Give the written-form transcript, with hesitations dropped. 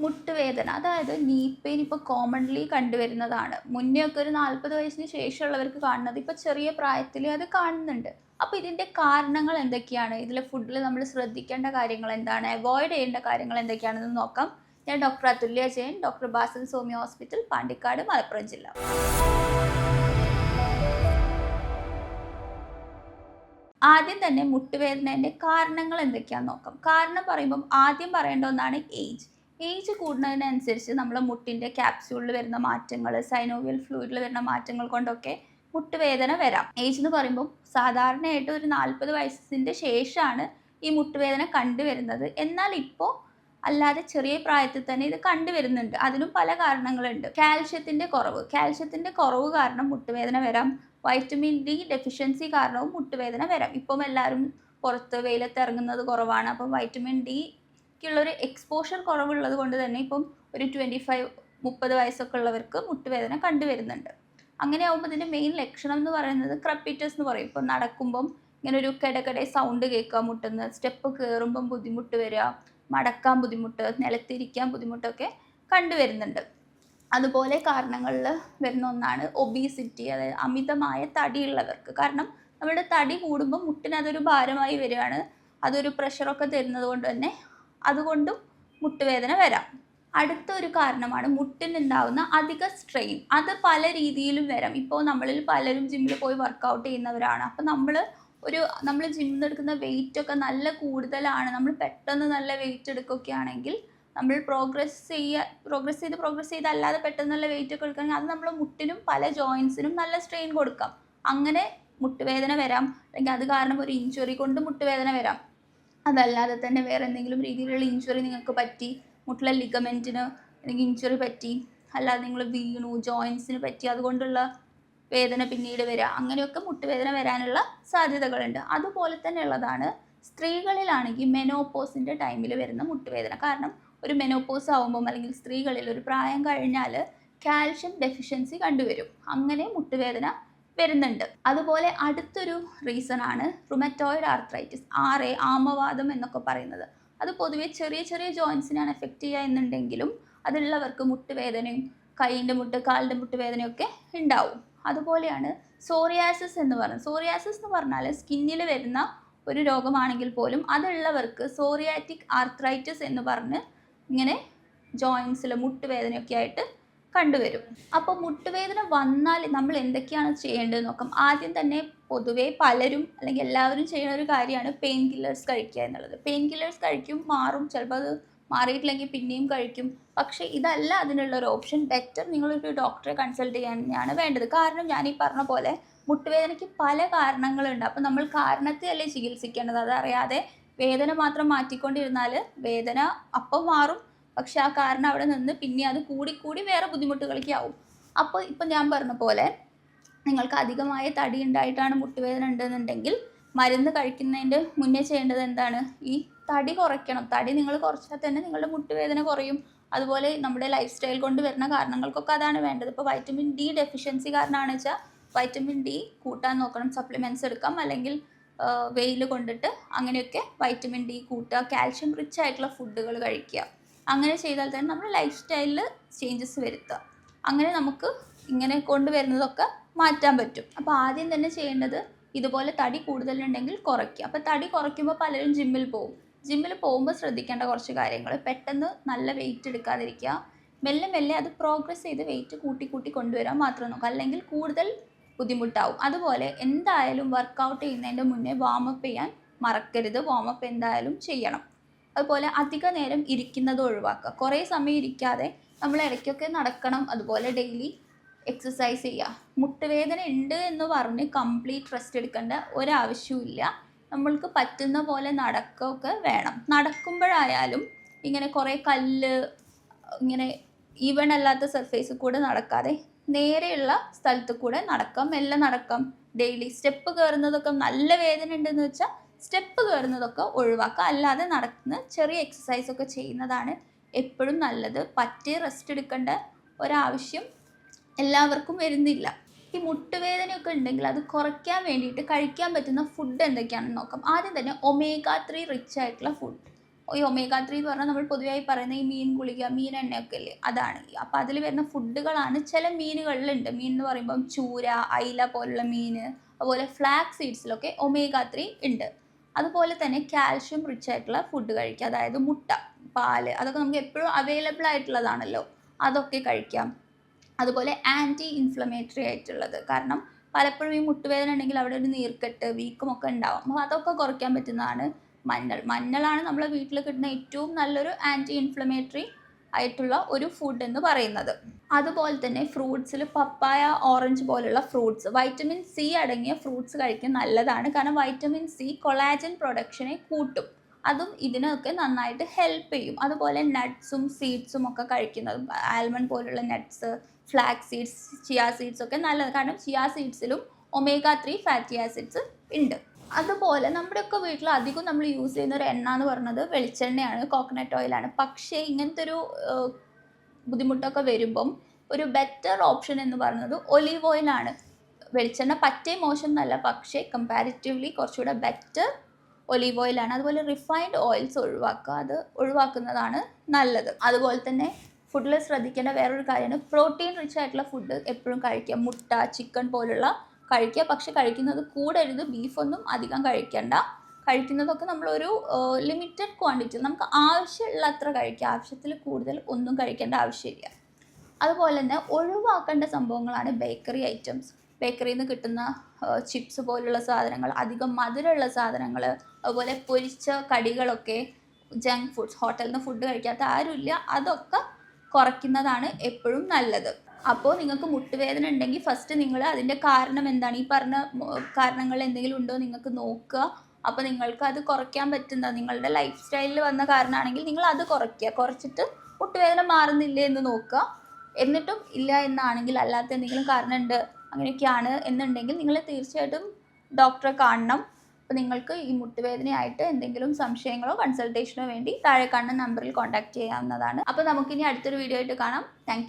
മുട്ടുവേദന അതായത് നീ പെയിൻ ഇപ്പോൾ കോമൺലി കണ്ടുവരുന്നതാണ്. മുന്നേ ഒക്കെ ഒരു 40 വയസ്സിന് ശേഷമുള്ളവർക്ക് കാണുന്നത് ഇപ്പോൾ ചെറിയ പ്രായത്തിൽ അത് കാണുന്നുണ്ട്. അപ്പോൾ ഇതിൻ്റെ കാരണങ്ങൾ എന്തൊക്കെയാണ്? ഇതിലെ ഫുഡിൽ നമ്മൾ ശ്രദ്ധിക്കേണ്ട കാര്യങ്ങൾ എന്താണ്? അവോയ്ഡ് ചെയ്യേണ്ട കാര്യങ്ങൾ എന്തൊക്കെയാണെന്ന് നോക്കാം. ഞാൻ ഡോക്ടർ അതുല്യ ജെയിൻ, ഡോക്ടർ ബാസിൽ സോമ്യ ഹോസ്പിറ്റൽ, പാണ്ടിക്കാട്, മലപ്പുറം ജില്ല. ആദ്യം തന്നെ മുട്ടുവേദനേൻ്റെ കാരണങ്ങൾ എന്തൊക്കെയാണെന്ന് നോക്കാം. കാരണം പറയുമ്പം ആദ്യം പറയേണ്ട ഒന്നാണ് ഏജ്. ഏജ് കൂടുന്നതിനനുസരിച്ച് നമ്മളെ മുട്ടിൻ്റെ ക്യാപ്സ്യൂളിൽ വരുന്ന മാറ്റങ്ങൾ, സൈനോവിയൽ ഫ്ലൂയിഡിൽ വരുന്ന മാറ്റങ്ങൾ കൊണ്ടൊക്കെ മുട്ടുവേദന വരാം. ഏജ് എന്ന് പറയുമ്പോൾ സാധാരണയായിട്ട് ഒരു 40 വയസ്സിൻ്റെ ശേഷമാണ് ഈ മുട്ടുവേദന കണ്ടുവരുന്നത്. എന്നാൽ ഇപ്പോൾ അല്ലാതെ ചെറിയ പ്രായത്തിൽ തന്നെ ഇത് കണ്ടുവരുന്നുണ്ട്. അതിനും പല കാരണങ്ങളുണ്ട്. കാൽഷ്യത്തിൻ്റെ കുറവ് കാരണം മുട്ടുവേദന വരാം. വൈറ്റമിൻ ഡി ഡെഫിഷ്യൻസി കാരണവും മുട്ടുവേദന വരാം. ഇപ്പം എല്ലാവരും പുറത്ത് വെയിലത്ത് ഇറങ്ങുന്നത് കുറവാണ്. അപ്പം വൈറ്റമിൻ ഡിക്കുള്ളൊരു എക്സ്പോഷർ കുറവുള്ളത് കൊണ്ട് തന്നെ ഇപ്പം ഒരു 25-30 വയസ്സൊക്കെ ഉള്ളവർക്ക് മുട്ടുവേദന കണ്ടുവരുന്നുണ്ട്. അങ്ങനെ ആകുമ്പോൾ ഇതിൻ്റെ മെയിൻ ലക്ഷണം എന്ന് പറയുന്നത് ക്രപ്പിറ്റസ് എന്ന് പറയും. ഇപ്പം നടക്കുമ്പം ഇങ്ങനെ ഒരു കിടകിടെ സൗണ്ട് കേൾക്കുക, മുട്ടുന്ന സ്റ്റെപ്പ് കയറുമ്പം ബുദ്ധിമുട്ട് വരിക, മടക്കാൻ ബുദ്ധിമുട്ട്, നിലത്തിരിക്കാൻ ബുദ്ധിമുട്ടൊക്കെ കണ്ടുവരുന്നുണ്ട്. അതുപോലെ കാരണങ്ങളിൽ വരുന്ന ഒന്നാണ് ഒബീസിറ്റി, അതായത് അമിതമായ തടിയുള്ളവർക്ക്. കാരണം നമ്മുടെ തടി കൂടുമ്പോൾ മുട്ടിന് അതൊരു ഭാരമായി വരികയാണ്. അതൊരു പ്രഷറൊക്കെ തരുന്നത് കൊണ്ട് തന്നെ അതുകൊണ്ടും മുട്ടുവേദന വരാം. അടുത്തൊരു കാരണമാണ് മുട്ടിനുണ്ടാവുന്ന അധിക സ്ട്രെയിൻ. അത് പല രീതിയിലും വരാം. ഇപ്പോൾ നമ്മളിൽ പലരും ജിമ്മിൽ പോയി വർക്കൗട്ട് ചെയ്യുന്നവരാണ്. അപ്പോൾ നമ്മൾ ജിമ്മിൽ നിന്ന് എടുക്കുന്ന വെയിറ്റ് ഒക്കെ നല്ല കൂടുതലാണ്. നമ്മൾ പെട്ടെന്ന് നല്ല വെയിറ്റ് എടുക്കുകയൊക്കെ ആണെങ്കിൽ നമ്മൾ പ്രോഗ്രസ് ചെയ്ത് അല്ലാതെ പെട്ടെന്ന് നല്ല വെയിറ്റ് ഒക്കെ എടുക്കുകയാണെങ്കിൽ അത് നമ്മൾ മുട്ടിനും പല ജോയിൻസിനും നല്ല സ്ട്രെയിൻ കൊടുക്കാം. അങ്ങനെ മുട്ടുവേദന വരാം. അല്ലെങ്കിൽ അത് കാരണം ഒരു ഇഞ്ചുറി കൊണ്ട് മുട്ടുവേദന വരാം. അതല്ലാതെ തന്നെ വേറെ എന്തെങ്കിലും രീതിയിലുള്ള ഇഞ്ചുറി നിങ്ങൾക്ക് പറ്റി, മുട്ടിലെ ലിഗമെൻറ്റിന് അല്ലെങ്കിൽ ഇഞ്ചുറി പറ്റി, അല്ലാതെ നിങ്ങൾ വീണു, ജോയിൻസിന് പറ്റി, അതുകൊണ്ടുള്ള വേദന പിന്നീട് വരിക, അങ്ങനെയൊക്കെ മുട്ടുവേദന വരാനുള്ള സാധ്യതകളുണ്ട്. അതുപോലെ തന്നെ ഉള്ളതാണ് സ്ത്രീകളിലാണെങ്കിൽ മെനോപോസിൻ്റെ ടൈമിൽ വരുന്ന മുട്ടുവേദന. കാരണം ഒരു മെനോപോസ് ആവുമ്പം അല്ലെങ്കിൽ സ്ത്രീകളിൽ ഒരു പ്രായം കഴിഞ്ഞാൽ കാൽഷ്യം ഡെഫിഷ്യൻസി കണ്ടുവരും. അങ്ങനെ മുട്ടുവേദന വരുന്നുണ്ട്. അതുപോലെ അടുത്തൊരു റീസൺ ആണ് റുമറ്റോയിഡ് ആർത്രൈറ്റിസ്, ആമവാദം എന്നൊക്കെ പറയുന്നത്. അത് പൊതുവേ ചെറിയ ചെറിയ ജോയിൻസിനാണ് എഫക്റ്റ് ചെയ്യുക എന്നുണ്ടെങ്കിലും അതുള്ളവർക്ക് മുട്ടുവേദനയും കൈയിൻ്റെ മുട്ട്, കാലിൻ്റെ മുട്ടുവേദനയൊക്കെ ഉണ്ടാവും. അതുപോലെയാണ് സോറിയാസിസ് എന്ന് പറഞ്ഞാൽ സ്കിന്നിൽ വരുന്ന ഒരു രോഗമാണെങ്കിൽ പോലും അതുള്ളവർക്ക് സോറിയാറ്റിക് ആർത്രൈറ്റിസ് എന്ന് പറഞ്ഞ് ഇങ്ങനെ ജോയിൻസിൽ മുട്ടുവേദനയൊക്കെ ആയിട്ട് കണ്ടുവരും. അപ്പോൾ മുട്ടുവേദന വന്നാൽ നമ്മൾ എന്തൊക്കെയാണ് ചെയ്യേണ്ടതെന്ന് നോക്കാം. ആദ്യം തന്നെ പൊതുവേ പലരും അല്ലെങ്കിൽ എല്ലാവരും ചെയ്യുന്ന ഒരു കാര്യമാണ് പെയിൻ കില്ലേഴ്സ് കഴിക്കുക എന്നുള്ളത്. പെയിൻ കില്ലേഴ്സ് കഴിക്കും, മാറും, ചിലപ്പോൾ അത് മാറിയിട്ടില്ലെങ്കിൽ പിന്നെയും കഴിക്കും. പക്ഷേ ഇതല്ല അതിനുള്ളൊരു ഓപ്ഷൻ. ബെറ്റർ നിങ്ങളൊരു ഡോക്ടറെ കൺസൾട്ട് ചെയ്യാനാണ് വേണ്ടത്. കാരണം ഞാൻ ഈ പറഞ്ഞ പോലെ മുട്ടുവേദനയ്ക്ക് പല കാരണങ്ങളുണ്ട്. അപ്പോൾ നമ്മൾ കാരണത്തെ അല്ലേ ചികിത്സിക്കേണ്ടത്. അതറിയാതെ വേദന മാത്രം മാറ്റിക്കൊണ്ടിരുന്നാൽ വേദന അപ്പം മാറും, പക്ഷെ ആ കാരണം അവിടെ നിന്ന് പിന്നെ അത് കൂടി വേറെ ബുദ്ധിമുട്ടുകളൊക്കെ ആവും. അപ്പോൾ ഇപ്പം ഞാൻ പറഞ്ഞ പോലെ നിങ്ങൾക്ക് അധികമായ തടി ഉണ്ടായിട്ടാണ് മുട്ടുവേദന ഉണ്ടെന്നുണ്ടെങ്കിൽ മരുന്ന് കഴിക്കുന്നതിൻ്റെ മുന്നേ ചെയ്യേണ്ടത് എന്താണ്? ഈ തടി കുറയ്ക്കണം. തടി നിങ്ങൾ കുറച്ചാൽ തന്നെ നിങ്ങളുടെ മുട്ടുവേദന കുറയും. അതുപോലെ നമ്മുടെ ലൈഫ് സ്റ്റൈൽ കൊണ്ട് വരുന്ന കാരണങ്ങൾക്കൊക്കെ അതാണ് വേണ്ടത്. ഇപ്പോൾ വൈറ്റമിൻ ഡി ഡെഫിഷ്യൻസി കാരണമാണെന്ന് വെച്ചാൽ വൈറ്റമിൻ ഡി കൂട്ടാൻ നോക്കണം, സപ്ലിമെൻറ്റ്സ് എടുക്കാം, അല്ലെങ്കിൽ വെയിൽ കൊണ്ടിട്ട് അങ്ങനെയൊക്കെ വൈറ്റമിൻ ഡി കൂട്ടുക, കാൽഷ്യം റിച്ച് ആയിട്ടുള്ള ഫുഡുകൾ കഴിക്കുക. അങ്ങനെ ചെയ്താൽ തന്നെ നമ്മുടെ ലൈഫ് സ്റ്റൈലിൽ ചേഞ്ചസ് വരുത്തുക. അങ്ങനെ നമുക്ക് ഇങ്ങനെ കൊണ്ടുവരുന്നതൊക്കെ മാറ്റാൻ പറ്റും. അപ്പോൾ ആദ്യം തന്നെ ചെയ്യേണ്ടത് ഇതുപോലെ തടി കൂടുതലുണ്ടെങ്കിൽ കുറയ്ക്കുക. അപ്പോൾ തടി കുറയ്ക്കുമ്പോൾ പലരും ജിമ്മിൽ പോകുമ്പോൾ ശ്രദ്ധിക്കേണ്ട കുറച്ച് കാര്യങ്ങൾ: പെട്ടെന്ന് നല്ല വെയിറ്റ് എടുക്കാതിരിക്കുക, മെല്ലെ അത് പ്രോഗ്രസ് ചെയ്ത് വെയിറ്റ് കൂട്ടി കൊണ്ടുവരാൻ മാത്രം നോക്കുക, അല്ലെങ്കിൽ കൂടുതൽ ബുദ്ധിമുട്ടാവും. അതുപോലെ എന്തായാലും വർക്കൗട്ട് ചെയ്യുന്നതിൻ്റെ മുന്നേ വാമപ്പ് ചെയ്യാൻ മറക്കരുത്. വാമപ്പ് എന്തായാലും ചെയ്യണം. അതുപോലെ അധിക നേരം ഇരിക്കുന്നത് ഒഴിവാക്കുക. കുറേ സമയം ഇരിക്കാതെ നമ്മൾ ഇടയ്ക്കൊക്കെ നടക്കണം. അതുപോലെ ഡെയിലി എക്സസൈസ് ചെയ്യുക. മുട്ടുവേദന ഉണ്ട് എന്ന് പറഞ്ഞ് കംപ്ലീറ്റ് റെസ്റ്റ് എടുക്കേണ്ട ഒരാവശ്യമില്ല. നമ്മൾക്ക് പറ്റുന്ന പോലെ നടക്കുകയൊക്കെ വേണം. നടക്കുമ്പോഴായാലും ഇങ്ങനെ കുറേ കല്ല്, ഇങ്ങനെ ഈവൺ അല്ലാത്ത സർഫേസിൽ കൂടെ നടക്കാതെ നേരെയുള്ള സ്ഥലത്ത് കൂടെ നടക്കാം, മെല്ലെ നടക്കാം. ഡെയിലി സ്റ്റെപ്പ് കയറുന്നതൊക്കെ നല്ല വേദന ഉണ്ടെന്ന് വെച്ചാൽ സ്റ്റെപ്പ് കയറുന്നതൊക്കെ ഒഴിവാക്കുക. അല്ലാതെ നടക്കുന്ന ചെറിയ എക്സസൈസൊക്കെ ചെയ്യുന്നതാണ് എപ്പോഴും നല്ലത്. പറ്റിയ റെസ്റ്റ് എടുക്കേണ്ട ഒരാവശ്യം എല്ലാവർക്കും വരുന്നില്ല. ഈ മുട്ടുവേദനയൊക്കെ ഉണ്ടെങ്കിൽ അത് കുറയ്ക്കാൻ വേണ്ടിയിട്ട് കഴിക്കാൻ പറ്റുന്ന ഫുഡ് എന്തൊക്കെയാണെന്ന് നോക്കാം. ആദ്യം തന്നെ ഒമേഗ 3 റിച്ച് ആയിട്ടുള്ള ഫുഡ്. ഈ ഒമേഗ 3 എന്ന് പറഞ്ഞാൽ നമ്മൾ പൊതുവായി പറയുന്ന ഈ മീൻ ഗുളിക, മീൻ എണ്ണയൊക്കെ ഇല്ലേ, അതാണ്. അപ്പോൾ അതിൽ വരുന്ന ഫുഡുകളാണ് ചില മീനുകളിലുണ്ട്. മീൻ എന്ന് പറയുമ്പം ചൂര, അയില പോലുള്ള മീൻ, അതുപോലെ ഫ്ലാക്സ് സീഡ്സിലൊക്കെ ഒമേഗ 3 ഉണ്ട്. അതുപോലെ തന്നെ കാൽഷ്യം റിച്ച് ആയിട്ടുള്ള ഫുഡ് കഴിക്കുക, അതായത് മുട്ട, പാല്, അതൊക്കെ നമുക്ക് എപ്പോഴും അവൈലബിൾ ആയിട്ടുള്ളതാണല്ലോ, അതൊക്കെ കഴിക്കാം. അതുപോലെ ആൻറ്റി ഇൻഫ്ലമേറ്ററി ആയിട്ടുള്ളത്, കാരണം പലപ്പോഴും ഈ മുട്ടുവേദന ഉണ്ടെങ്കിൽ അവിടെ ഒരു നീർക്കെട്ട്, വീക്കമൊക്കെ ഉണ്ടാവും. അപ്പോൾ അതൊക്കെ കുറയ്ക്കാൻ പറ്റുന്നതാണ് മഞ്ഞളാണ് നമ്മളെ വീട്ടിൽ കിട്ടുന്ന ഏറ്റവും നല്ലൊരു ആൻറ്റി ഇൻഫ്ലമേറ്ററി ആയിട്ടുള്ള ഒരു ഫുഡ് എന്ന് പറയുന്നത്. അതുപോലെ തന്നെ ഫ്രൂട്ട്സിൽ പപ്പായ, ഓറഞ്ച് പോലുള്ള ഫ്രൂട്ട്സ്, വൈറ്റമിൻ സി അടങ്ങിയ ഫ്രൂട്ട്സ് കഴിക്കാൻ നല്ലതാണ്. കാരണം വൈറ്റമിൻ സി കൊളാജൻ പ്രൊഡക്ഷനെ കൂട്ടും, അതും ഇതിനൊക്കെ നന്നായിട്ട് ഹെൽപ്പ് ചെയ്യും. അതുപോലെ നട്ട്സും സീഡ്സും ഒക്കെ കഴിക്കുന്നതും, ആൽമണ്ട് പോലുള്ള nuts, flax seeds, chia seeds ഒക്കെ നല്ലത്. കാരണം ചിയാ സീഡ്സിലും ഒമേഗ 3 ഫാറ്റി ആസിഡ്സ് ഉണ്ട്. അതുപോലെ നമ്മുടെയൊക്കെ വീട്ടിൽ അധികം നമ്മൾ യൂസ് ചെയ്യുന്ന ഒരു എണ്ണ എന്ന് പറയുന്നത് വെളിച്ചെണ്ണയാണ്, കോക്കനട്ട് ഓയിലാണ്. പക്ഷേ ഇങ്ങനത്തെ ഒരു ബുദ്ധിമുട്ടൊക്കെ വരുമ്പം ഒരു ബെറ്റർ ഓപ്ഷൻ എന്ന് പറയുന്നത് ഒലീവ് ഓയിലാണ്. വെളിച്ചെണ്ണ പറ്റേ മോശം എന്നല്ല, പക്ഷേ കമ്പാരിറ്റീവ്ലി കുറച്ചുകൂടെ ബെറ്റർ ഒലീവ് ഓയിലാണ്. അതുപോലെ റിഫൈൻഡ് ഓയിൽസ് ഒഴിവാക്കുക, അത് ഒഴിവാക്കുന്നതാണ് നല്ലത്. അതുപോലെ തന്നെ ഫുഡിൽ ശ്രദ്ധിക്കേണ്ട വേറൊരു കാര്യമാണ് പ്രോട്ടീൻ റിച്ച് ആയിട്ടുള്ള ഫുഡ് എപ്പോഴും കഴിക്കുക. മുട്ട, ചിക്കൻ പോലുള്ള കഴിക്കുക, പക്ഷെ കഴിക്കുന്നത് കൂടരുത്. ബീഫൊന്നും അധികം കഴിക്കേണ്ട. കഴിക്കുന്നതൊക്കെ നമ്മളൊരു ലിമിറ്റഡ് ക്വാണ്ടിറ്റി, നമുക്ക് ആവശ്യമുള്ള അത്ര കഴിക്കുക, ആവശ്യത്തിൽ കൂടുതൽ ഒന്നും കഴിക്കേണ്ട ആവശ്യമില്ല. അതുപോലെ തന്നെ ഒഴിവാക്കേണ്ട സംഭവങ്ങളാണ് ബേക്കറി ഐറ്റംസ്. ബേക്കറിയിൽ നിന്ന് കിട്ടുന്ന ചിപ്സ് പോലുള്ള സാധനങ്ങൾ, അധികം മധുരമുള്ള സാധനങ്ങൾ, അതുപോലെ പൊരിച്ച കടികളൊക്കെ, ജങ്ക് ഫുഡ്സ്, ഹോട്ടലിൽ നിന്ന് ഫുഡ് കഴിക്കാത്ത ആരുമില്ല, അതൊക്കെ കുറയ്ക്കുന്നതാണ് എപ്പോഴും നല്ലത്. അപ്പോൾ നിങ്ങൾക്ക് മുട്ടുവേദന ഉണ്ടെങ്കിൽ ഫസ്റ്റ് നിങ്ങൾ അതിൻ്റെ കാരണം എന്താണ്, ഈ പറഞ്ഞ കാരണങ്ങൾ എന്തെങ്കിലും ഉണ്ടോ നിങ്ങൾക്ക് നോക്കുക. അപ്പോൾ നിങ്ങൾക്ക് അത് കുറയ്ക്കാൻ പറ്റുന്ന, നിങ്ങളുടെ ലൈഫ് സ്റ്റൈലിൽ വന്ന കാരണമാണെങ്കിൽ നിങ്ങൾ അത് കുറയ്ക്കുക. കുറച്ചിട്ട് മുട്ടുവേദന മാറുന്നില്ലേ എന്ന് നോക്കുക. എന്നിട്ടും ഇല്ല എന്നാണെങ്കിൽ, അല്ലാത്ത എന്തെങ്കിലും കാരണമുണ്ട് അങ്ങനെയൊക്കെയാണ് എന്നുണ്ടെങ്കിൽ നിങ്ങൾ തീർച്ചയായിട്ടും ഡോക്ടറെ കാണണം. അപ്പോൾ നിങ്ങൾക്ക് ഈ മുട്ടുവേദനയായിട്ട് എന്തെങ്കിലും സംശയങ്ങളോ കൺസൾട്ടേഷനോ വേണ്ടി താഴെ കാണുന്ന നമ്പറിൽ കോൺടാക്ട് ചെയ്യാവുന്നതാണ്. അപ്പോൾ നമുക്കിനി അടുത്തൊരു വീഡിയോ ആയിട്ട് കാണാം. താങ്ക്